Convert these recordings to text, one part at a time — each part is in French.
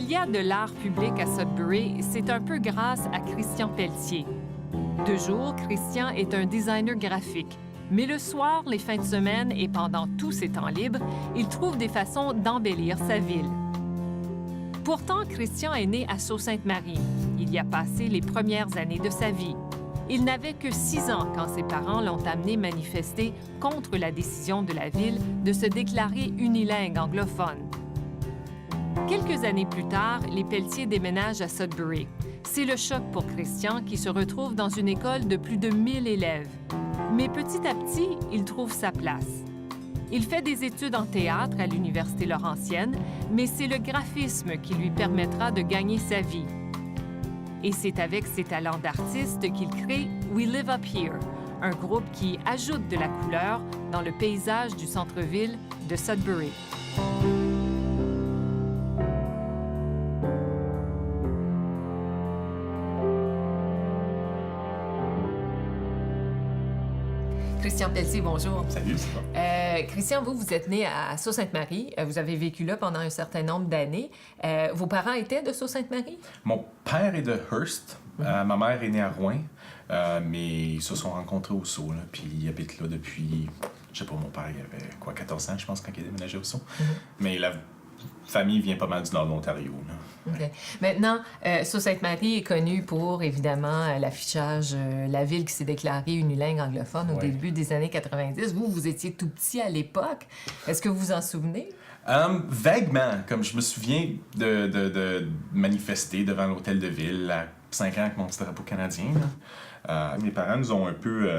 S'il y a de l'art public à Sudbury, c'est un peu grâce à Christian Pelletier. De jour, Christian est un designer graphique. Mais le soir, les fins de semaine et pendant tous ses temps libres, il trouve des façons d'embellir sa ville. Pourtant, Christian est né à Sault-Sainte-Marie. Il y a passé les premières années de sa vie. Il n'avait que 6 ans quand ses parents l'ont amené manifester contre la décision de la ville de se déclarer unilingue anglophone. Quelques années plus tard, les Pelletier déménagent à Sudbury. C'est le choc pour Christian qui se retrouve dans une école de plus de 1000 élèves. Mais petit à petit, il trouve sa place. Il fait des études en théâtre à l'Université Laurentienne, mais c'est le graphisme qui lui permettra de gagner sa vie. Et c'est avec ses talents d'artiste qu'il crée We Live Up Here, un groupe qui ajoute de la couleur dans le paysage du centre-ville de Sudbury. Christian Pelletier, bonjour. Salut, c'est bon. Christian, vous êtes né à Sault-Sainte-Marie. Vous avez vécu là pendant un certain nombre d'années. Vos parents étaient de Sault-Sainte-Marie? Mon père est de Hearst. Ma mère est née à Rouyn. Mais ils se sont rencontrés au Sault, là, puis ils habitent là depuis... Je sais pas, mon père, il avait 14 ans, je pense, quand il a déménagé au Sault. Mais la famille vient pas mal du nord de l'Ontario. Là. Okay. Maintenant, Sault-Sainte-Marie est connue pour, évidemment, l'affichage, la ville qui s'est déclarée unilingue anglophone au début des années 90. Vous étiez tout petit à l'époque. Est-ce que vous vous en souvenez? Vaguement, comme je me souviens de manifester devant l'hôtel de ville à 5 ans avec mon petit drapeau canadien. Mes parents nous ont un peu...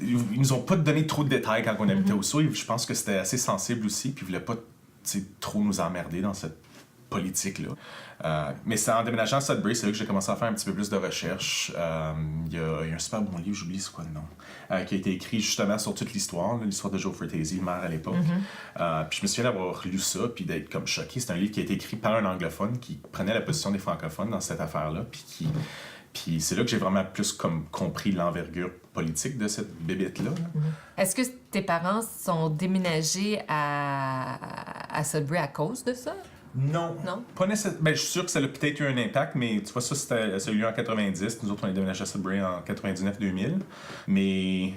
ils nous ont pas donné trop de détails quand on habitait au Sault. Je pense que c'était assez sensible aussi, puis ils voulaient pas trop nous emmerder dans cette politique-là. Mais c'est en déménageant à Sudbury, c'est là que j'ai commencé à faire un petit peu plus de recherche. Il y a un super bon livre, j'oublie c'est quoi le nom, qui a été écrit justement sur toute l'histoire de Joe Fratesi, le maire à l'époque. Puis je me souviens d'avoir lu ça, puis d'être comme choqué. C'est un livre qui a été écrit par un anglophone qui prenait la position des francophones dans cette affaire-là, puis c'est là que j'ai vraiment plus compris l'envergure politique de cette bébête-là. Est-ce que tes parents sont déménagés à Sudbury à cause de ça? Non. Pas nécessairement. Ben, je suis sûr que ça a peut-être eu un impact, mais tu vois, ça a eu lieu en 90. Nous autres, on est déménagé à Sudbury en 99-2000. Mais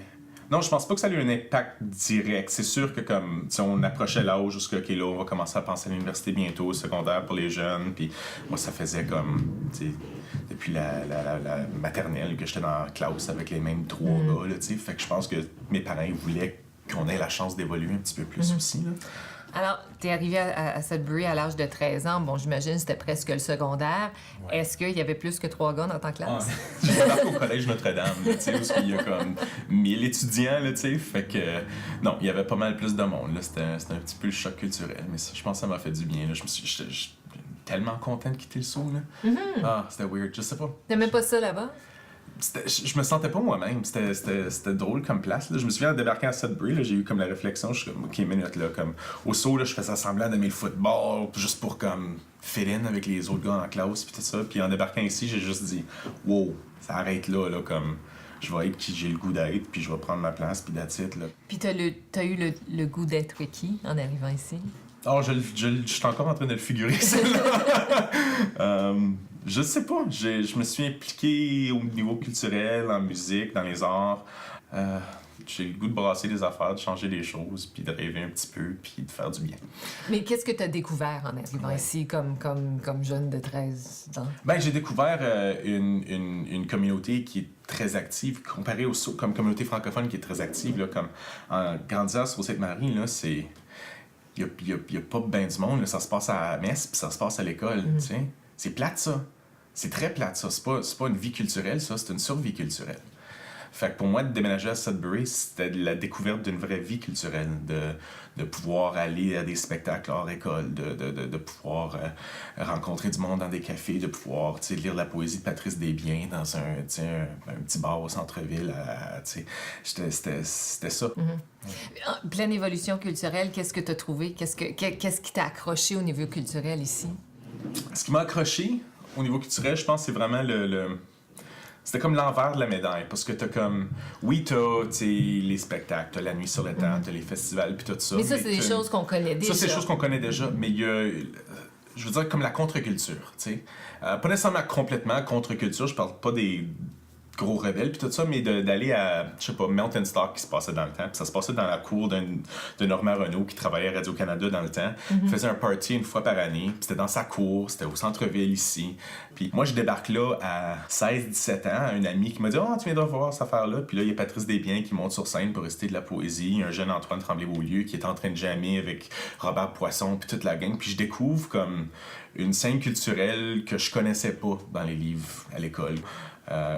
non, je pense pas que ça a eu un impact direct. C'est sûr que comme on approchait l'âge jusqu'à OK, là, on va commencer à penser à l'université bientôt, au secondaire pour les jeunes. Puis moi, ça faisait comme, depuis la maternelle que j'étais dans la classe avec les mêmes 3 gars, là, fait que je pense que mes parents ils voulaient qu'on ait la chance d'évoluer un petit peu plus aussi, là. Alors, tu es arrivé à Sudbury à l'âge de 13 ans. Bon, j'imagine que c'était presque le secondaire. Ouais. Est-ce qu'il y avait plus que 3 gars dans ta classe? J'étais parti au collège Notre-Dame, là, où il y a comme 1000 étudiants, là, fait que... non, il y avait pas mal plus de monde, là. C'était un petit peu le choc culturel, mais ça, je pense que ça m'a fait du bien, là. J'étais tellement content de quitter le Sault, là. C'était weird, je sais pas. T'aimais pas ça là-bas? Je me sentais pas moi-même. C'était drôle comme place. Là. Je me souviens en débarquant à Sudbury, là, j'ai eu comme la réflexion, je suis comme, OK, minute, là, comme au Sault, là, je faisais semblant d'aimer le football, juste pour comme fit in avec les autres gars en classe, puis tout ça. Puis en débarquant ici, j'ai juste dit, wow, ça arrête là, comme, je vais être qui j'ai le goût d'être, puis je vais prendre ma place, puis that's it, là. Puis t'as eu le goût d'être qui en arrivant ici? Oh, je suis encore en train de le figurer, celle-là. Je sais pas. Je me suis impliqué au niveau culturel, en musique, dans les arts. J'ai le goût de brasser des affaires, de changer des choses, puis de rêver un petit peu, puis de faire du bien. Mais qu'est-ce que tu as découvert en arrivant ici comme jeune de 13 ans? Ben, j'ai découvert une communauté qui est très active, comparée comme communauté francophone qui est très active. Là, comme en grandissant sur Sainte-Marie, là, c'est... Il y a pas bien du monde, là. Ça se passe à la messe, puis ça se passe à l'école. C'est plate, ça. C'est très plate, ça. C'est pas une vie culturelle, ça. C'est une survie culturelle. Fait que pour moi, de déménager à Sudbury, c'était la découverte d'une vraie vie culturelle, de pouvoir aller à des spectacles hors école, de pouvoir rencontrer du monde dans des cafés, de pouvoir lire la poésie de Patrice Desbiens dans un petit bar au centre-ville. C'était ça. Pleine évolution culturelle, qu'est-ce que tu as trouvé? Qu'est-ce qui t'a accroché au niveau culturel ici? Ce qui m'a accroché au niveau culturel, je pense, c'est vraiment c'était comme l'envers de la médaille, parce que t'as comme... Oui, t'as les spectacles, t'as la nuit sur le temps, t'as les festivals, puis tout ça. Mais ça, c'est des choses qu'on connaît déjà. Ça, c'est des choses qu'on connaît déjà, mais il y a... je veux dire, comme la contre-culture, tu sais. Pas nécessairement complètement contre-culture, je parle pas des gros rebelles puis tout ça, mais d'aller à, je sais pas, Mountain Stock qui se passait dans le temps. Puis ça se passait dans la cour de Normand Renault qui travaillait à Radio-Canada dans le temps. Il faisait un party une fois par année. Puis c'était dans sa cour, c'était au centre-ville ici. Puis moi, je débarque là à 16-17 ans, un ami qui m'a dit « Oh, tu viendras voir cette affaire-là. » Puis là, il y a Patrice Desbiens qui monte sur scène pour réciter de la poésie. Un jeune Antoine Tremblay-Beaulieu qui est en train de jammer avec Robert Poisson puis toute la gang. Puis je découvre comme une scène culturelle que je connaissais pas dans les livres à l'école.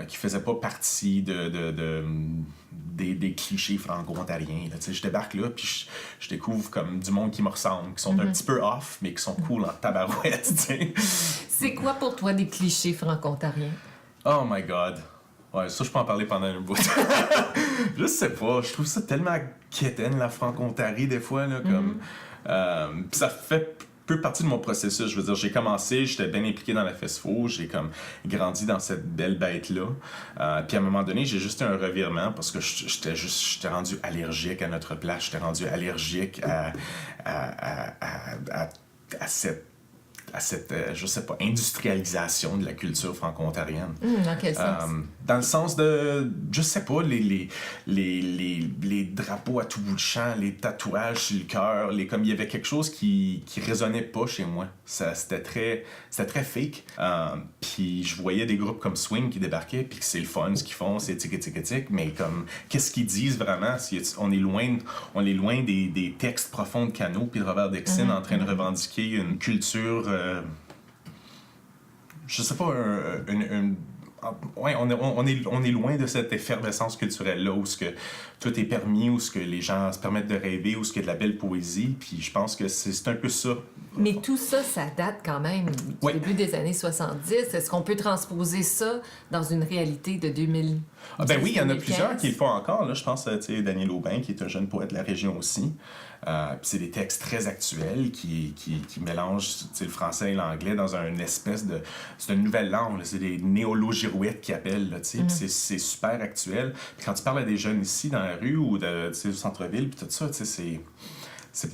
Qui faisait pas partie des clichés franco-ontariens. Là. Je débarque là, puis je découvre comme du monde qui me ressemble, qui sont un petit peu off, mais qui sont cool en tabarouette. T'sais. C'est quoi pour toi des clichés franco-ontariens? Oh my God! Ouais, ça, je peux en parler pendant un bout. Je sais pas, je trouve ça tellement quétaine, la franco-ontarie, des fois, là, comme... Puis ça fait peu partie de mon processus. Je veux dire, j'ai commencé, j'étais bien impliqué dans la FESFO, j'ai comme grandi dans cette belle bête-là. Puis à un moment donné, j'ai juste eu un revirement parce que j'étais rendu allergique à notre place, j'étais rendu allergique à cette, je sais pas, industrialisation de la culture franco-ontarienne. Dans quel sens? Dans le sens de, je sais pas, les drapeaux à tout bout de champ, les tatouages sur le cœur, comme il y avait quelque chose qui résonnait pas chez moi. C'était très fake. Puis je voyais des groupes comme Swing qui débarquaient, puis que c'est le fun, ce qu'ils font, c'est tic, mais comme, qu'est-ce qu'ils disent vraiment? On est loin des textes profonds de Cano puis de Robert Dixon en train de revendiquer une culture... je sais pas, ouais, on est loin de cette effervescence culturelle-là où ce que tout est permis, où ce que les gens se permettent de rêver, où ce qu'il y a de la belle poésie, puis je pense que c'est un peu ça. Mais tout ça, ça date quand même du début des années 70. Est-ce qu'on peut transposer ça dans une réalité de 2000? Ben oui, il y en a plusieurs qui le font encore. Là. Je pense à Daniel Aubin, qui est un jeune poète de la région aussi. C'est des textes très actuels qui mélangent le français et l'anglais dans une espèce de... C'est une nouvelle langue. Là. C'est des néologirouettes qui appellent. Là, puis c'est super actuel. Puis quand tu parles à des jeunes ici dans la rue ou au centre-ville, puis tout ça, c'est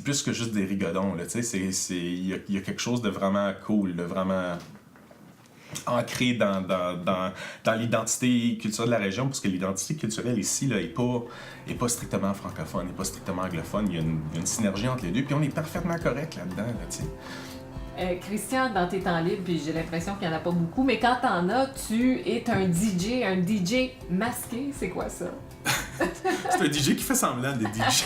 plus que juste des rigodons. Il y a quelque chose de vraiment cool, de vraiment ancré dans l'identité culturelle de la région, parce que l'identité culturelle ici là, est pas strictement francophone, n'est pas strictement anglophone. Il y a une synergie entre les deux, puis on est parfaitement correct là-dedans. Christian, dans tes temps libres, puis j'ai l'impression qu'il n'y en a pas beaucoup, mais quand t'en as, tu es un DJ masqué. C'est quoi ça? C'est un DJ qui fait semblant d'être DJ.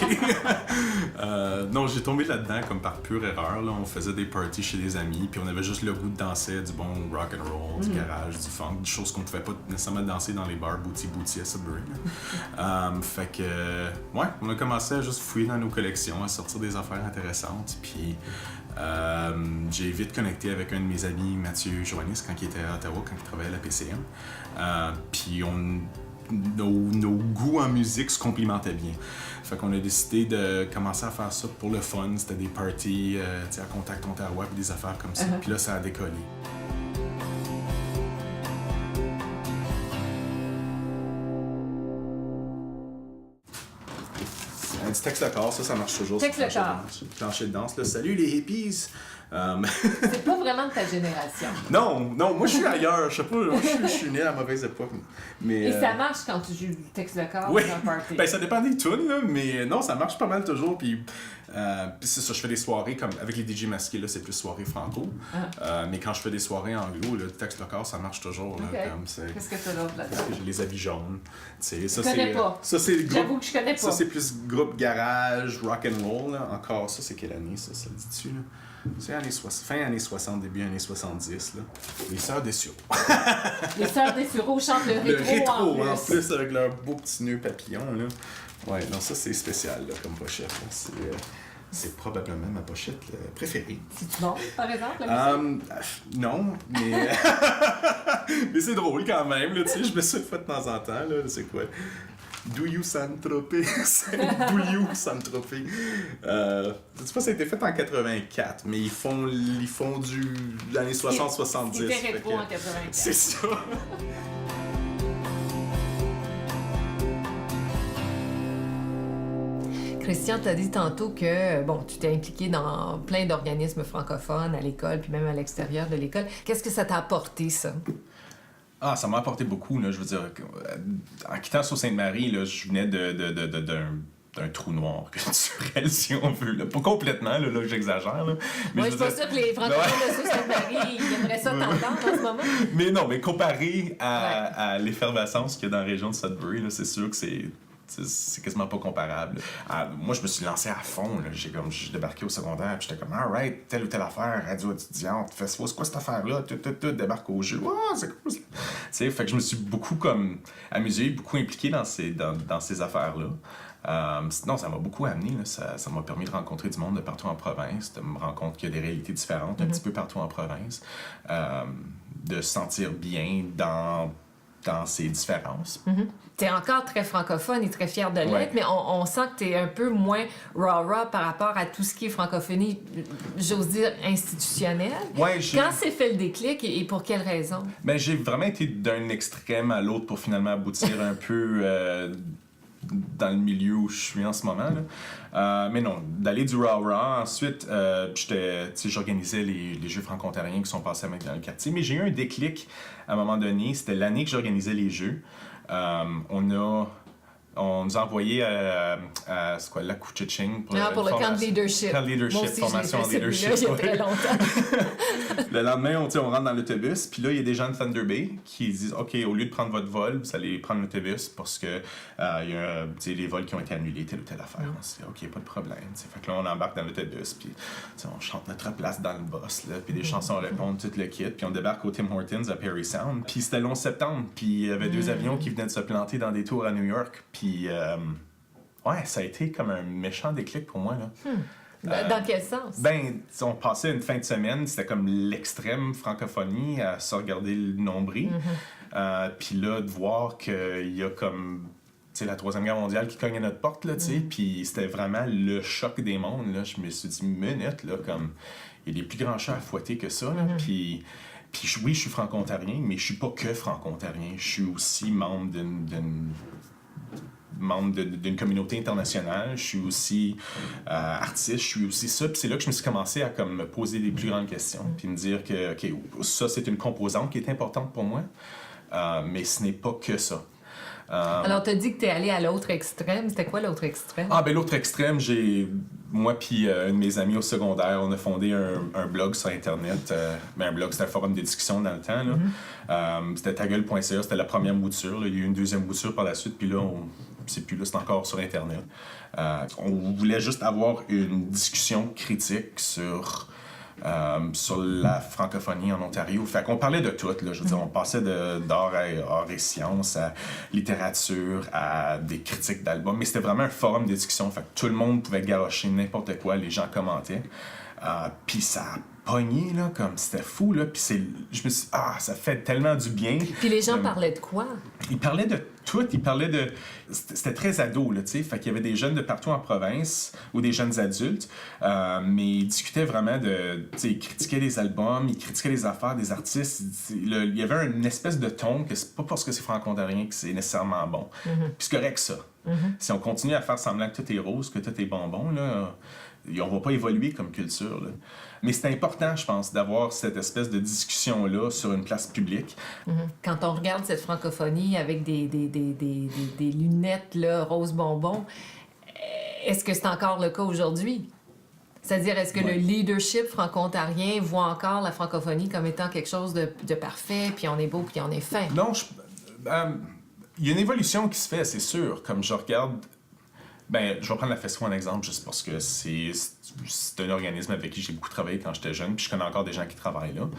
Non, j'ai tombé là-dedans comme par pure erreur. Là. On faisait des parties chez des amis, puis on avait juste le goût de danser du bon rock and roll, du garage, du funk, des choses qu'on ne pouvait pas nécessairement danser dans les bars booty à Sudbury. Fait que, ouais, on a commencé à juste fouiller dans nos collections, à sortir des affaires intéressantes, puis j'ai vite connecté avec un de mes amis, Mathieu Joannis, quand il était à Ottawa, quand il travaillait à la PCM. Puis nos goûts en musique se complémentaient bien. Fait qu'on a décidé de commencer à faire ça pour le fun. C'était des parties à Contact Ontario et des affaires comme ça. Puis là, ça a décollé. Du texte le corps, ça marche toujours. Texte le corps. Plancher de danse. Là. Salut les hippies! C'est pas vraiment de ta génération. Non, moi je suis ailleurs. Je sais pas, je suis né à la mauvaise époque. Mais, et ça marche quand tu joues du texte le corps dans un party? Ben ça dépend des tunes, là, mais non, ça marche pas mal toujours. Puis c'est ça, je fais des soirées comme avec les DJ masqués, là, c'est plus soirée franco. Mais quand je fais des soirées anglo, le texte le corps, ça marche toujours. Là, Qu'est-ce que t'as d'autre là-dedans? Parce que j'ai les habits jaunes. Ça, je connais pas. Ça, c'est le groupe, j'avoue que je connais pas. Ça, c'est plus groupe garage, rock and roll. Là. Encore, ça, c'est quelle année, ça le dit-tu, là? C'est fin années 60, début années 70, là. Les Sœurs des Sureaux. Les Sœurs des Sureaux chantent le rétro en plus, avec leur beau petit nœud papillon, là. Ouais, non, ça, c'est spécial, là, comme pochette. Là. C'est probablement ma pochette préférée. C'est-tu bon, par exemple, non, mais... mais c'est drôle quand même, là, tu sais, je me suis fait de temps en temps, là, c'est quoi? Do you Saint-Tropez? Do you Saint-Tropez? Je sais pas, ça a été fait en 84, mais ils font du l'année 60-70. C'était rétro en 84. C'est ça. Christian, tu as dit tantôt que, bon, tu t'es impliqué dans plein d'organismes francophones à l'école, puis même à l'extérieur de l'école. Qu'est-ce que ça t'a apporté, ça? Ah, ça m'a apporté beaucoup, là. Je veux dire, en quittant Sault-Sainte-Marie, là, je venais d'un trou noir culturel, si on veut. Là. Pas complètement, là j'exagère. Là. Moi, je suis pas sûre que les francophones de Sault-Sainte-Marie ils aimeraient ça t'entendre en ce moment. Mais non, mais comparé à l'effervescence qu'il y a dans la région de Sudbury, là, c'est sûr que c'est quasiment pas comparable. Moi, je me suis lancé à fond. Là. J'ai débarqué au secondaire, puis j'étais comme, alright, telle ou telle affaire, radio étudiante, festival, c'est quoi cette affaire-là? Tout, débarque au jeu. Oh, c'est cool. Fait que je me suis beaucoup comme amusé, beaucoup impliqué dans ces affaires-là. Non, ça m'a beaucoup amené. Là. Ça m'a permis de rencontrer du monde de partout en province, de me rendre compte qu'il y a des réalités différentes un petit peu partout en province, de se sentir bien dans ces différences. T'es encore très francophone et très fier de l'être, mais on sent que t'es un peu moins rah-rah par rapport à tout ce qui est francophonie, j'ose dire, institutionnelle. Ouais, Quand s'est fait le déclic et pour quelle raison? Ben, j'ai vraiment été d'un extrême à l'autre pour finalement aboutir un peu dans le milieu où je suis en ce moment. Là. Mais non, d'aller du rah-rah. Ensuite, j'organisais les Jeux franco-ontariens qui sont passés dans le quartier. Mais j'ai eu un déclic à un moment donné. C'était l'année que j'organisais les Jeux. On nous a envoyé à c'est quoi, la Couchiching pour le camp de leadership. Camp de leadership, moi aussi, formation en leadership. Il y a très longtemps. Le lendemain, on rentre dans l'autobus, puis là, il y a des gens de Thunder Bay qui disent OK, au lieu de prendre votre vol, vous allez prendre l'autobus parce que il y a les vols qui ont été annulés, telle ou telle affaire. On se dit OK, pas de problème. Fait que là, on embarque dans l'autobus, puis on chante notre place dans le boss, là, puis des chansons répondent, tout le kit, puis on débarque au Tim Hortons à Perry Sound. Puis c'était le 11 septembre, puis il y avait 2 avions qui venaient de se planter dans des tours à New York. Puis, ça a été comme un méchant déclic pour moi. Là. Dans quel sens? Ben, on passait une fin de semaine, c'était comme l'extrême francophonie à se regarder le nombril. Puis là, de voir qu'il y a comme la Troisième Guerre mondiale qui cogne à notre porte, là, puis c'était vraiment le choc des mondes. Là. Je me suis dit, minute, là, comme, il y a des plus grands chats à fouetter que ça. Là, Puis oui, je suis franco-ontarien, mais je suis pas que franco-ontarien. Je suis aussi membre d'une communauté internationale, je suis aussi artiste, je suis aussi ça. Puis c'est là que je me suis commencé à comme, me poser les plus grandes questions, puis me dire que OK, ça c'est une composante qui est importante pour moi, mais ce n'est pas que ça. Alors, tu as dit que tu es allé à l'autre extrême. C'était quoi l'autre extrême? L'autre extrême, moi puis un de mes amis au secondaire, on a fondé un blog sur Internet. Un blog, c'était un forum de discussion dans le temps. Là. C'était tagueule.ca, c'était la première mouture. Là. Il y a eu une deuxième mouture par la suite, puis là, c'est plus là, c'est encore sur Internet. On voulait juste avoir une discussion critique sur la francophonie en Ontario. Fait qu'on parlait de tout, là. Je veux dire, on passait d'art et sciences à littérature, à des critiques d'albums, mais c'était vraiment un forum de discussion. Fait que tout le monde pouvait garocher n'importe quoi, les gens commentaient. Puis ça a pogné, là, comme c'était fou, là. Puis je me suis dit, ça fait tellement du bien. Puis les gens parlaient de quoi? Ils parlaient de tout. Ils parlaient de... C'était très ado, là, tu sais. Fait qu'il y avait des jeunes de partout en province, ou des jeunes adultes, mais ils discutaient vraiment de... Tu sais, ils critiquaient les albums, ils critiquaient les affaires des artistes. Il y avait une espèce de ton que c'est pas parce que c'est franco-ontarien que c'est nécessairement bon. Puis c'est correct, ça. Si on continue à faire semblant que tout est rose, que tout est bonbon, là... On va pas évoluer comme culture. Là. Mais c'est important, je pense, d'avoir cette espèce de discussion-là sur une place publique. Quand on regarde cette francophonie avec des lunettes là, rose bonbon, est-ce que c'est encore le cas aujourd'hui? C'est-à-dire, est-ce que le leadership franco-ontarien voit encore la francophonie comme étant quelque chose de parfait, puis on est beau, puis on est fin? Non, il y a une évolution qui se fait, c'est sûr. Comme je regarde... je vais prendre la FESFO en exemple, juste parce que c'est un organisme avec qui j'ai beaucoup travaillé quand j'étais jeune, puis je connais encore des gens qui travaillent là.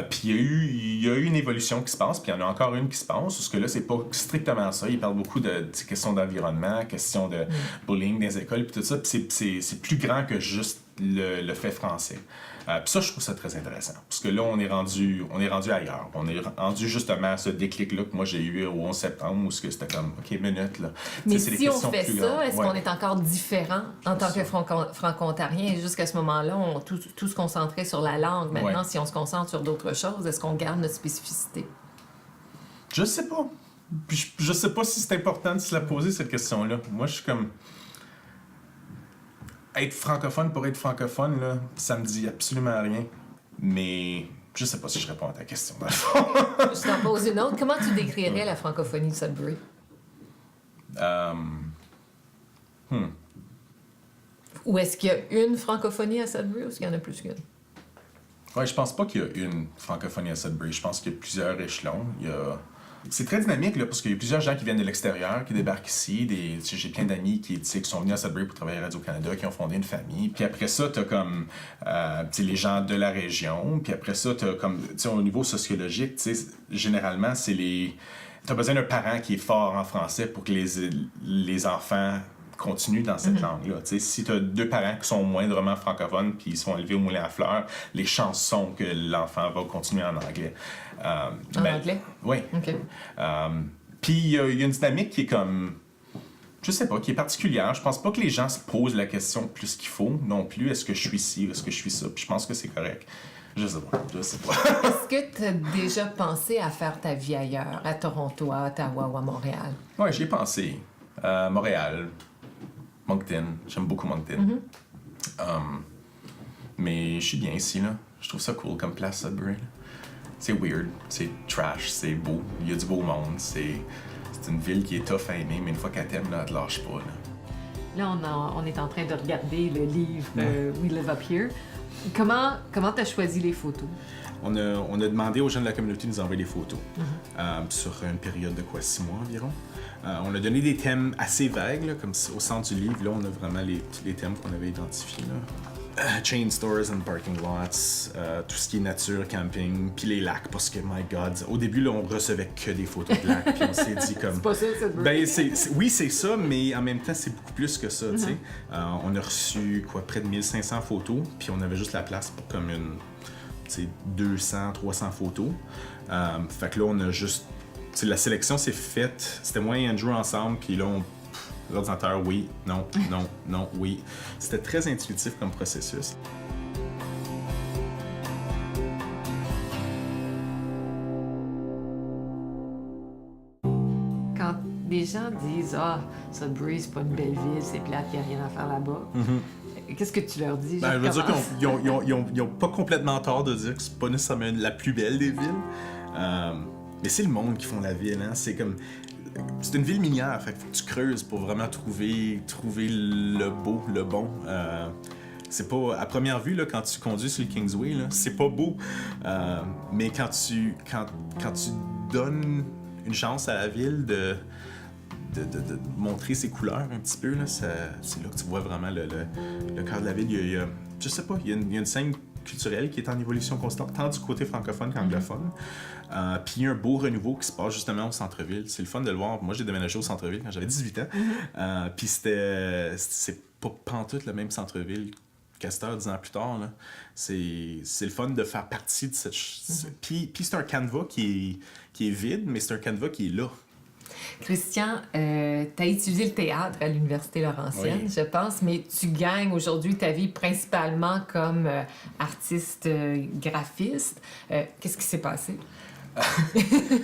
Puis il y a eu une évolution qui se passe, puis il y en a encore une qui se passe, parce que là, c'est pas strictement ça. Ils parlent beaucoup de questions d'environnement, questions de bullying dans les écoles, puis tout ça, puis c'est plus grand que juste le fait français. Puis ça, je trouve ça très intéressant. Parce que là, on est rendu ailleurs. On est rendu justement à ce déclic-là que moi j'ai eu au 11 septembre, où c'était comme, OK, minute, là. Mais si on fait ça, est-ce qu'on est encore différent en tant que franco-ontarien? Et jusqu'à ce moment-là, on tout se concentrait sur la langue. Maintenant, si on se concentre sur d'autres choses, est-ce qu'on garde notre spécificité? Je sais pas. Puis je sais pas si c'est important de se la poser, cette question-là. Moi, je suis comme... être francophone pour être francophone, là, ça me dit absolument rien. Mais je sais pas si je réponds à ta question, dans le fond. Je t'en pose une autre. Comment tu décrirais la francophonie de Sudbury? Ou est-ce qu'il y a une francophonie à Sudbury ou est-ce qu'il y en a plus qu'une? Ouais, je pense pas qu'il y a une francophonie à Sudbury. Je pense qu'il y a plusieurs échelons. C'est très dynamique, là, parce qu'il y a plusieurs gens qui viennent de l'extérieur, qui débarquent ici. J'ai plein d'amis qui sont venus à Sudbury pour travailler à Radio-Canada, qui ont fondé une famille. Puis après ça, t'as comme les gens de la région. Puis après ça, t'as comme, au niveau sociologique, généralement, t'as besoin d'un parent qui est fort en français pour que les enfants continuent dans cette langue-là. Si tu as deux parents qui sont moindrement francophones puis ils sont élevés au moulin à fleurs, les chances sont que l'enfant va continuer en anglais. En anglais? Oui. OK. Puis il y a une dynamique qui est comme, je sais pas, qui est particulière. Je pense pas que les gens se posent la question plus qu'il faut non plus. Est-ce que je suis ci, est-ce que je suis ça? Puis je pense que c'est correct. Je sais pas. Est-ce que tu as déjà pensé à faire ta vie ailleurs, à Toronto, à Ottawa ou à Montréal? Oui, j'y ai pensé. Montréal, Moncton. J'aime beaucoup Moncton. Mais je suis bien ici, là. Je trouve ça cool comme place, Sudbury. C'est weird, c'est trash, c'est beau. Il y a du beau monde. C'est une ville qui est tough à aimer, mais une fois qu'elle t'aime, là, elle te lâche pas. Là, on est en train de regarder le livre We Live Up Here. Comment tu as choisi les photos? On a demandé aux gens de la communauté de nous envoyer des photos sur une période de 6 mois environ. On a donné des thèmes assez vagues, là, comme au centre du livre. Là, on a vraiment les thèmes qu'on avait identifiés. Là. Chain stores and parking lots, tout ce qui est nature, camping, puis les lacs, parce que, my God, au début, là, on recevait que des photos de lacs, puis on s'est dit comme... C'est pas ça, cette oui, c'est ça, mais en même temps, c'est beaucoup plus que ça, tu sais. On a reçu, près de 1500 photos, puis on avait juste la place pour comme 200, 300 photos. Fait que là, on a juste... la sélection s'est faite, c'était moi et Andrew ensemble, puis là, l'ordinateur, oui, non, non, non, oui. C'était très intuitif comme processus. Quand les gens disent « Ah, Sudbury, c'est pas une belle ville, c'est plate, il n'y a rien à faire là-bas qu'est-ce que tu leur dis? Je veux dire qu'ils n'ont pas complètement tort de dire que c'est pas nécessairement la plus belle des villes. Mais c'est le monde qui font la ville, hein. C'est une ville minière, fait qu'il faut que tu creuses pour vraiment trouver le beau, le bon. C'est pas, à première vue, là, quand tu conduis sur le Kingsway, là, c'est pas beau. Mais quand tu donnes une chance à la ville de montrer ses couleurs un petit peu, là, c'est là que tu vois vraiment le cœur de la ville. Je sais pas, il y a une scène culturelle qui est en évolution constante, tant du côté francophone qu'anglophone. Puis il y a un beau renouveau qui se passe justement au centre-ville. C'est le fun de le voir. Moi, j'ai déménagé au centre-ville quand j'avais 18 ans. Puis c'est pas pantoute le même centre-ville qu'Astor 10 ans plus tard. Là. C'est le fun de faire partie de cette... Puis c'est un canevas qui est vide, mais c'est un canevas qui est là. Christian, tu as étudié le théâtre à l'Université Laurentienne, oui. je pense, mais tu gagnes aujourd'hui ta vie principalement comme artiste graphiste. Qu'est-ce qui s'est passé?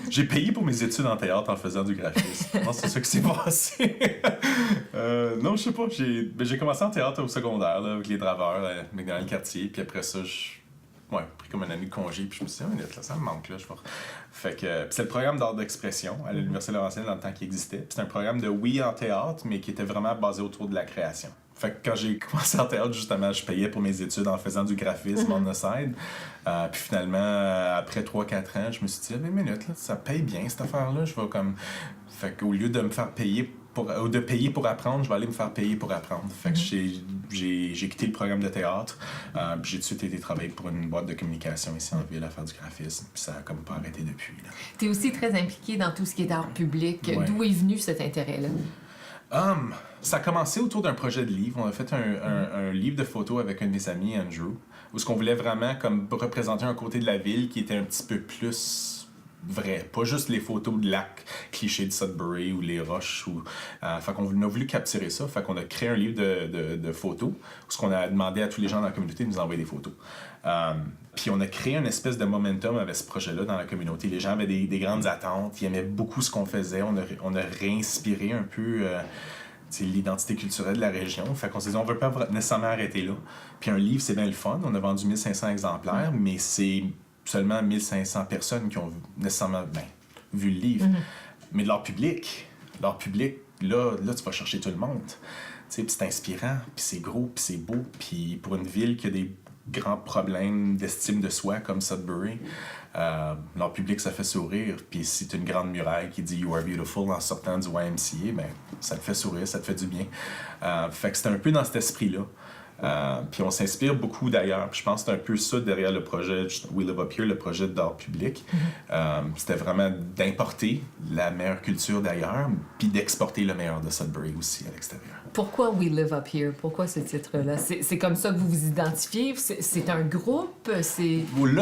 J'ai payé pour mes études en théâtre en faisant du graphisme. Je pense que c'est ça qui s'est passé. Non, je sais pas. J'ai commencé en théâtre au secondaire là, avec les Draveurs, dans le quartier. Puis après ça, j'ai pris comme une année de congé. Puis je me suis dit, minute, là, ça me manque. Là, Fait que c'est le programme d'art d'expression à l'Université Laurentienne dans le temps qui existait. Puis c'est un programme de en théâtre, mais qui était vraiment basé autour de la création. Fait que quand j'ai commencé en théâtre, justement, je payais pour mes études en faisant du graphisme on the side. Puis finalement, après 3-4 ans, je me suis dit, mais minute, là, ça paye bien cette affaire-là. Je vais comme... Fait qu'au lieu de me faire payer de payer pour apprendre, je vais aller me faire payer pour apprendre. Fait que j'ai quitté le programme de théâtre. Puis j'ai tout de suite été travailler pour une boîte de communication ici en ville à faire du graphisme. Puis ça a comme pas arrêté depuis. Tu es aussi très impliqué dans tout ce qui est art public. Ouais. D'où est venu cet intérêt-là? Ça a commencé autour d'un projet de livre. On a fait un livre de photos avec un de mes amis, Andrew, où ce qu'on voulait vraiment comme représenter un côté de la ville qui était un petit peu plus vrai. Pas juste les photos de lacs clichés de Sudbury ou les roches. Fait qu'on a voulu capturer ça. Fait qu'on a créé un livre de photos où ce qu'on a demandé à tous les gens dans la communauté de nous envoyer des photos. Puis on a créé une espèce de momentum avec ce projet-là dans la communauté. Les gens avaient des grandes attentes. Ils aimaient beaucoup ce qu'on faisait. On a réinspiré un peu l'identité culturelle de la région. Fait qu'on s'est dit, on veut pas nécessairement arrêter là. Puis un livre, c'est bien le fun. On a vendu 1500 exemplaires, mais c'est seulement 1500 personnes qui ont nécessairement vu le livre. Mais leur public, là, tu vas chercher tout le monde. Puis c'est inspirant, puis c'est gros, puis c'est beau. Puis pour une ville qui a des grands problèmes d'estime de soi comme Sudbury, leur public, ça fait sourire. Puis si tu as une grande muraille qui dit « You are beautiful » en sortant du YMCA, ben, ça te fait sourire, ça te fait du bien. Fait que c'était un peu dans cet esprit-là. Puis on s'inspire beaucoup d'ailleurs. Puis je pense que c'est un peu ça derrière le projet We Live Up Here, le projet d'art public. C'était vraiment d'importer la meilleure culture d'ailleurs, puis d'exporter le meilleur de Sudbury aussi à l'extérieur. Pourquoi We Live Up Here? Pourquoi ce titre-là? C'est comme ça que vous vous identifiez? C'est un groupe? Là,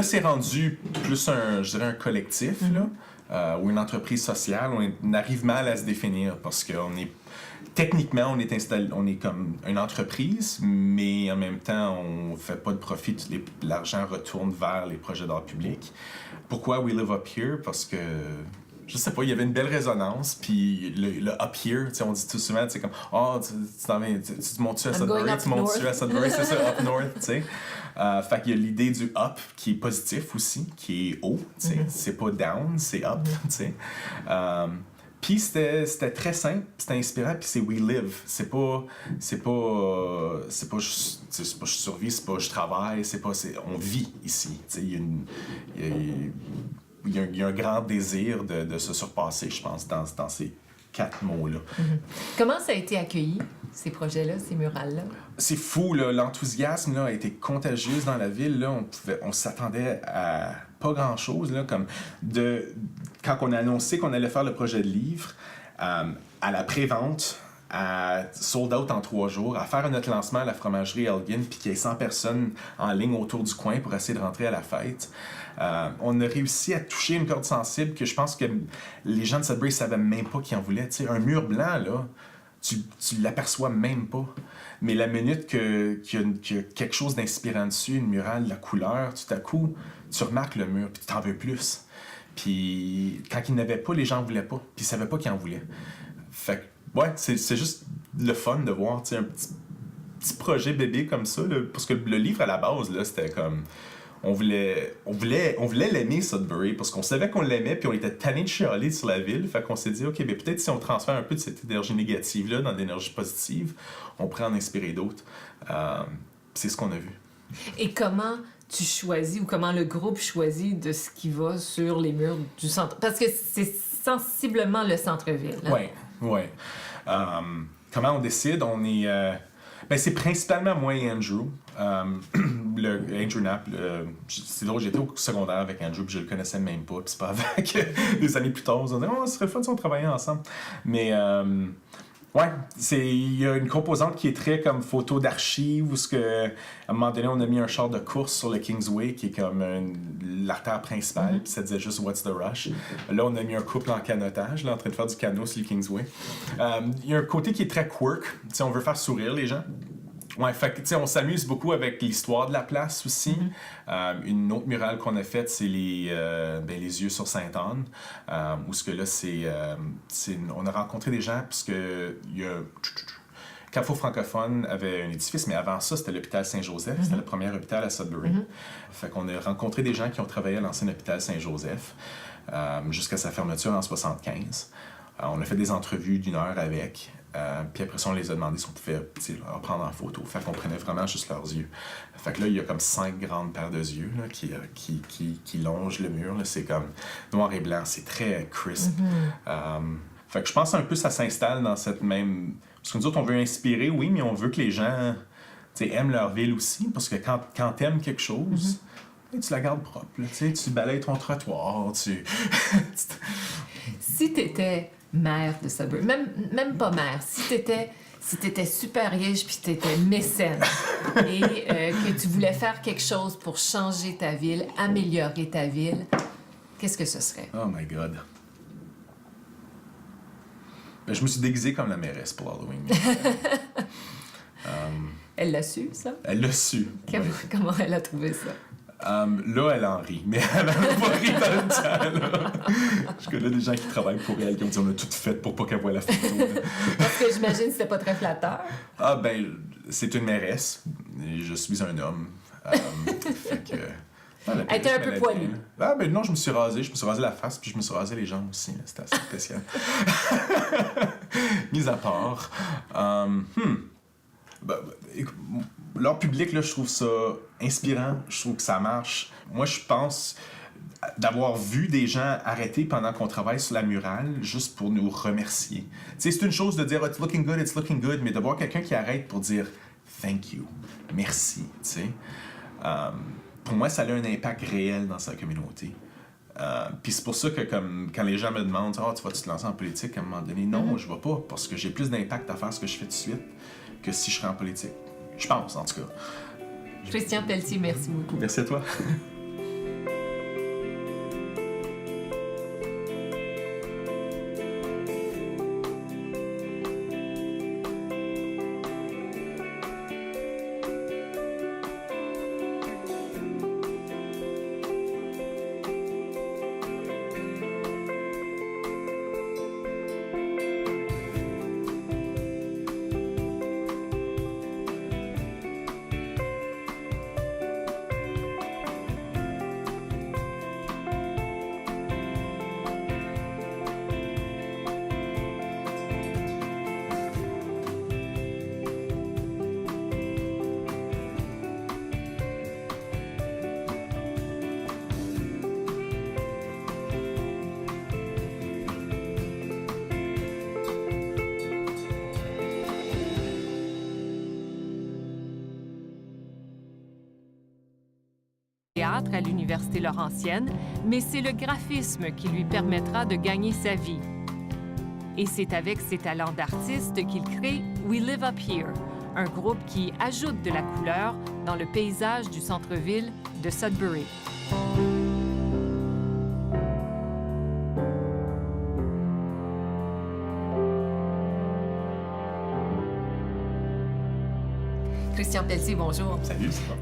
c'est rendu plus un collectif, là, ou une entreprise sociale. On arrive mal à se définir parce qu'on est... Techniquement, on est comme une entreprise, mais en même temps, on fait pas de profit. L'argent retourne vers les projets d'art public. Pourquoi We Live Up Here? Parce que, je sais pas, il y avait une belle résonance, puis le Up Here, on dit tout souvent, c'est comme, tu montes-tu à Sudbury, tu montes-tu à Sudbury, c'est ça, Up North, tu sais. Fait qu'il y a l'idée du up qui est positif aussi, qui est haut, tu sais. C'est pas down, c'est up, tu sais. Puis c'était très simple, c'était inspirant, puis c'est We Live. C'est pas je survis, c'est pas je travaille, on vit ici. Il y a un grand désir de se surpasser, je pense, dans ces 4 mots-là. Comment ça a été accueilli, ces projets-là, ces murales-là? C'est fou, là. L'enthousiasme là, a été contagieux dans la ville. Là. On s'attendait à pas grand-chose. Là, comme quand on a annoncé qu'on allait faire le projet de livre, à la pré-vente, à sold out en 3 jours, à faire notre lancement à la fromagerie Elgin, puis qu'il y ait 100 personnes en ligne autour du coin pour essayer de rentrer à la fête. On a réussi à toucher une corde sensible que je pense que les gens de Sudbury ne savaient même pas qu'ils en voulaient. T'sais, un mur blanc, là, tu l'aperçois même pas. Mais la minute qu'il y a quelque chose d'inspirant dessus, une murale, la couleur, tout à coup, tu remarques le mur, puis tu t'en veux plus. Puis quand il n'y en avait pas, les gens ne voulaient pas, puis ils ne savaient pas qu'ils en voulaient. Fait que, ouais, c'est juste le fun de voir un petit projet bébé comme ça, là, parce que le livre, à la base, là, c'était comme... On voulait l'aimer, Sudbury, parce qu'on savait qu'on l'aimait, puis on était tannés de chialer sur la ville. Fait qu'on s'est dit, OK, ben peut-être si on transfère un peu de cette énergie négative-là dans l'énergie positive, on pourrait en inspirer d'autres. C'est ce qu'on a vu. Et comment tu choisis, ou comment le groupe choisit de ce qui va sur les murs du centre? Parce que c'est sensiblement le centre-ville. Hein? Oui. Comment on décide? On est... c'est principalement moi et Andrew. Andrew Knapp, c'est drôle, j'étais au secondaire avec Andrew, puis je le connaissais même pas. Puis c'est pas avant que des années plus tard, on se dit « Oh, ce serait fun si on travaillait ensemble. » Mais, il y a une composante qui est très comme photo d'archives, où à un moment donné, on a mis un char de course sur le Kingsway, qui est comme l'artère principale, puis ça disait juste « What's the rush? » Là, on a mis un couple en canotage, là, en train de faire du canot sur le Kingsway. Il y a un côté qui est très quirk, on veut faire sourire les gens. Ouais, fait que, on s'amuse beaucoup avec l'histoire de la place aussi. Une autre murale qu'on a faite, c'est les yeux sur Sainte-Anne, où ce que là, on a rencontré des gens, parce que Carrefour francophone avait un édifice, mais avant ça, c'était l'hôpital Saint-Joseph. C'était le premier hôpital à Sudbury. Fait qu'on a rencontré des gens qui ont travaillé à l'ancien hôpital Saint-Joseph, jusqu'à sa fermeture en 1975. On a fait des entrevues d'1 heure avec. Puis après ça, on les a demandé si on pouvait leur prendre en photo. Fait qu'on prenait vraiment juste leurs yeux. Fait que là, il y a comme 5 grandes paires de yeux là, qui longent le mur. Là. C'est comme noir et blanc. C'est très crisp. Fait que je pense un peu ça s'installe dans cette même... Parce que nous autres, on veut inspirer, oui, mais on veut que les gens aiment leur ville aussi. Parce que quand t'aimes quelque chose... Tu la gardes propre. Là, tu balayes ton trottoir. Si t'étais maire de Sudbury, même pas maire, si t'étais super riche puis t'étais mécène et que tu voulais faire quelque chose pour changer ta ville, améliorer ta ville, qu'est-ce que ce serait? Oh my God. Je me suis déguisé comme la mairesse pour Halloween. Elle l'a su, ça? Elle l'a su. Comment elle a trouvé ça? Là, elle en rit, mais elle n'en pas ri dans le temps, là. Je connais des gens qui travaillent pour elle, qui ont dit on a tout fait pour pas qu'elle voie la photo. Là. Parce que j'imagine que c'était pas très flatteur. Ah, ben, c'est une mairesse. Et je suis un homme. Fait que... Elle était un peu poilue. Ah, ben non, je me suis rasé la face, puis je me suis rasé les jambes aussi. Là. C'était assez spécial. Mis à part. Leur public, là, je trouve ça inspirant. Je trouve que ça marche. Moi, je pense d'avoir vu des gens arrêter pendant qu'on travaille sur la murale juste pour nous remercier. Tu sais, c'est une chose de dire oh, it's looking good, mais de voir quelqu'un qui arrête pour dire thank you, merci, tu sais. Pour moi, ça a un impact réel dans sa communauté. Puis c'est pour ça que comme, quand les gens me demandent « Ah, tu vas te lancer en politique à un moment donné? » Non, je ne vais pas, parce que j'ai plus d'impact à faire ce que je fais tout de suite que si je serais en politique. Je pense, en tout cas. Christian Pelletier, merci beaucoup. Merci à toi. Théâtre à l'Université Laurentienne, mais c'est le graphisme qui lui permettra de gagner sa vie. Et c'est avec ses talents d'artiste qu'il crée We Live Up Here, un groupe qui ajoute de la couleur dans le paysage du centre-ville de Sudbury. Christian Pelletier, bonjour. Salut, c'est bon.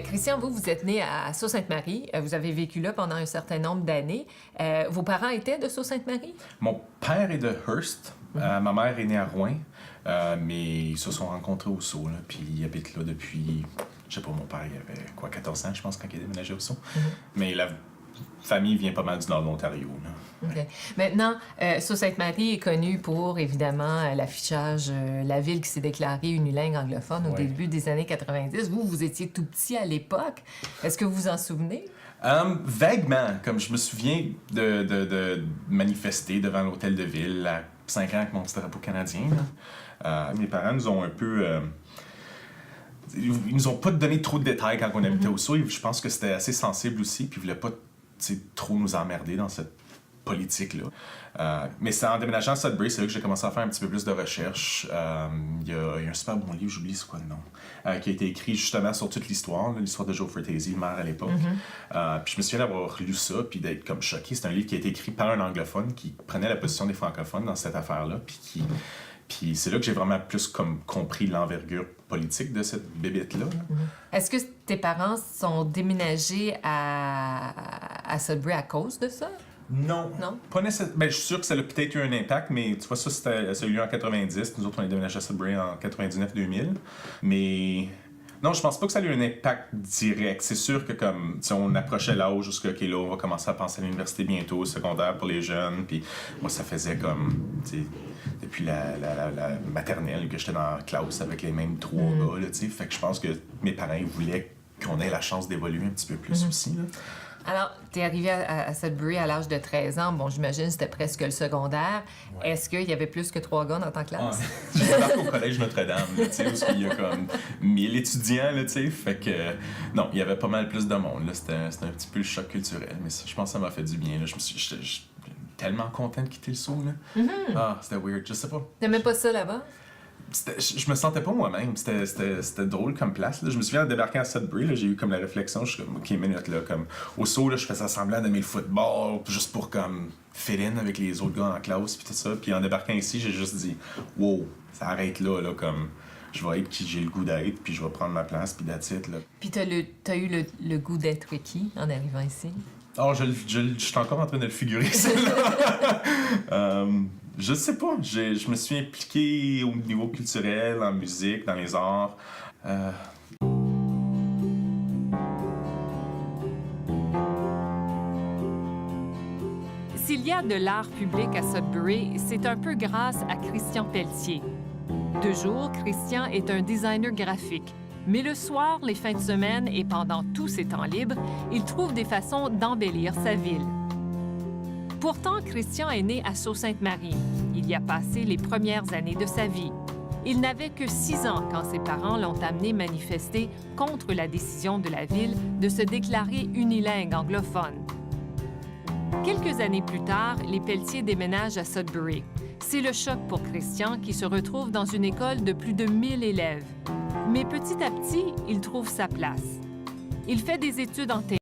Christian, vous êtes né à Sault-Sainte-Marie. Vous avez vécu là pendant un certain nombre d'années. Vos parents étaient de Sault-Sainte-Marie? Mon père est de Hearst. Ma mère est née à Rouen. Mais ils se sont rencontrés au Sault. Là, puis ils habitent là depuis... Je sais pas, mon père, il avait 14 ans, je pense, quand il a déménagé au Sault. Mais la famille vient pas mal du nord de l'Ontario. Là. Okay. Maintenant, Sault-Sainte-Marie est connue pour, évidemment, l'affichage, la ville qui s'est déclarée unilingue anglophone au début des années 90. Vous étiez tout petit à l'époque. Est-ce que vous vous en souvenez? Vaguement, comme je me souviens de manifester devant l'hôtel de ville à 5 ans avec mon petit drapeau canadien. Mes parents nous ont un peu... ils nous ont pas donné trop de détails quand on habitait au Sault. Je pense que c'était assez sensible aussi, puis ils voulaient pas trop nous emmerder dans cette politique-là. Mais c'est en déménageant à Sudbury, c'est là que j'ai commencé à faire un petit peu plus de recherche. Il y a un super bon livre, j'oublie c'est quoi le nom, qui a été écrit justement sur toute l'histoire de Joe Fratesi, le maire à l'époque. Puis je me souviens d'avoir lu ça, puis d'être comme choqué. C'est un livre qui a été écrit par un anglophone qui prenait la position des francophones dans cette affaire-là, puis c'est là que j'ai vraiment plus comme compris l'envergure politique de cette bébête-là. Est-ce que tes parents sont déménagés à Sudbury à cause de ça? Non. Non? Pas nécessairement. Ben, je suis sûr que ça a peut-être eu un impact, mais tu vois, ça a eu lieu en 90. Nous autres, on est déménagés à Sudbury en 99-2000. Mais non, je pense pas que ça a eu un impact direct. C'est sûr que comme on approchait l'âge jusqu'à OK, là, on va commencer à penser à l'université bientôt, secondaire pour les jeunes. Puis moi, ça faisait comme, depuis la maternelle que j'étais dans la classe avec les mêmes 3 gars, là, tu sais. Fait que je pense que mes parents voulaient qu'on ait la chance d'évoluer un petit peu plus aussi, là. Alors, tu es arrivé à Sudbury à l'âge de 13 ans. Bon, j'imagine que c'était presque le secondaire. Ouais. Est-ce qu'il y avait plus que 3 gars dans ta classe? Je suis au collège Notre-Dame, tu sais, où il y a comme 1000 étudiants, là, tu sais. Fait que, non, il y avait pas mal plus de monde, là. C'était un petit peu le choc culturel, mais ça, je pense que ça m'a fait du bien, là. J'étais tellement content de quitter le Sault, là. Ah, c'était weird, je sais pas. T'aimais pas ça là-bas? Je me sentais pas moi-même. C'était drôle comme place. Là. Je me souviens en débarquant à Sudbury, j'ai eu comme la réflexion, je suis comme, OK, minute, là, comme, au Sault, là, je faisais semblant d'aimer le football, juste pour comme fit in avec les autres gars en classe, puis tout ça. Puis en débarquant ici, j'ai juste dit, wow, ça arrête là, comme, je vais être qui j'ai le goût d'être, puis je vais prendre ma place, puis that's it, là. Puis t'as eu le goût d'être qui en arrivant ici? Oh, je suis encore en train de le figurer, celle-là. Je sais pas, je me suis impliqué au niveau culturel, en musique, dans les arts. S'il y a de l'art public à Sudbury, c'est un peu grâce à Christian Pelletier. De jour, Christian est un designer graphique, mais le soir, les fins de semaine et pendant tous ses temps libres, il trouve des façons d'embellir sa ville. Pourtant, Christian est né à Sault-Sainte-Marie. Il y a passé les premières années de sa vie. Il n'avait que 6 ans quand ses parents l'ont amené manifester contre la décision de la ville de se déclarer unilingue anglophone. Quelques années plus tard, les Pelletier déménagent à Sudbury. C'est le choc pour Christian qui se retrouve dans une école de plus de 1000 élèves. Mais petit à petit, il trouve sa place. Il fait des études en théâtre.